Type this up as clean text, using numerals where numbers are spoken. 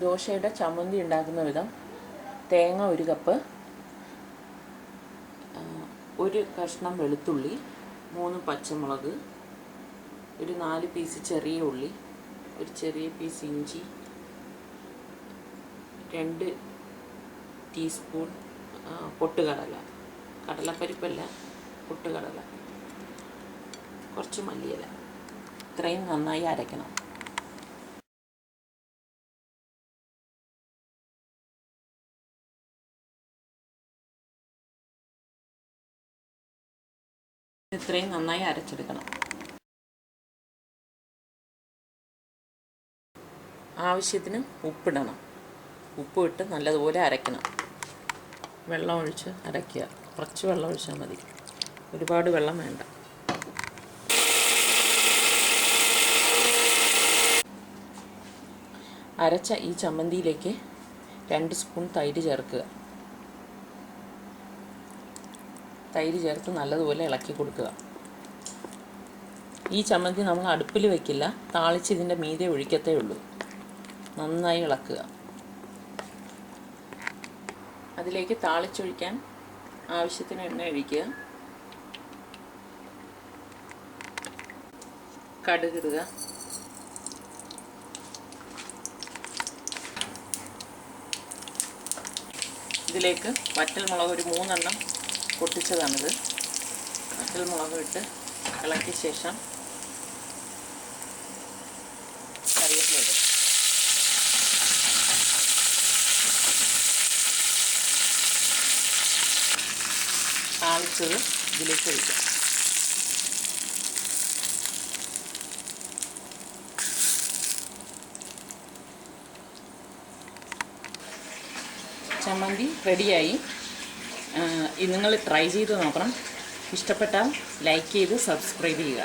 ദോശയുടെ ചമ്മന്തി ഉണ്ടാക്കുന്ന വിധം: തേങ്ങ 1 കപ്പ്, 1 കഷ്ണം വെളുത്തുള്ളി, 3 പച്ചമുളക്, ഒരു 4 പീസ് ചെറിയ ഉള്ളി, ഒരു ചെറിയ പീസ് ഇഞ്ചി, 2 ടീസ്പൂൺ പൊട്ടുകടല, കടലപ്പരിപ്പല്ല, പൊട്ടുകടല, കുറച്ച് മല്ലിയില. ഇത്രയും നന്നായി അരയ്ക്കണം. ഇത്രയും നന്നായി അരച്ചെടുക്കണം. ആവശ്യത്തിന് ഉപ്പിടണം. ഉപ്പിട്ട് നല്ലതുപോലെ അരയ്ക്കണം. വെള്ളം ഒഴിച്ച് അരയ്ക്കുക. കുറച്ച് വെള്ളം ഒഴിച്ചാൽ മതി, ഒരുപാട് വെള്ളം വേണ്ട. അരച്ച ഈ ചമ്മന്തിയിലേക്ക് 2 സ്പൂൺ തൈര് ചേർക്കുക. തൈര് ചേർത്ത് നല്ലതുപോലെ ഇളക്കി കൊടുക്കുക. ഈ ചമ്മന്തി നമ്മൾ അടുപ്പിൽ വയ്ക്കില്ല, താളിച്ച് ഇതിൻ്റെ മീതെ ഒഴിക്കത്തേ ഉള്ളൂ. നന്നായി ഇളക്കുക. അതിലേക്ക് താളിച്ചൊഴിക്കാൻ ആവശ്യത്തിന് എണ്ണ ഒഴിക്കുക. കടുകിടുക. ഇതിലേക്ക് വറ്റൽമുളക് ഒരു 3 എണ്ണം പൊട്ടിച്ചതാണിത്. വറ്റൽമുളക് ഇട്ട് ഇളക്കിയ ശേഷം കറിവേപ്പില ഇടുക. താളിച്ചത് ഇതിലേക്ക് ഒഴിക്കാം. ചമ്മന്തി റെഡിയായി. നിങ്ങൾ ട്രൈ ചെയ്ത് നോക്കണം. ഇഷ്ടപ്പെട്ടാൽ ലൈക്ക് ചെയ്ത് സബ്സ്ക്രൈബ് ചെയ്യുക.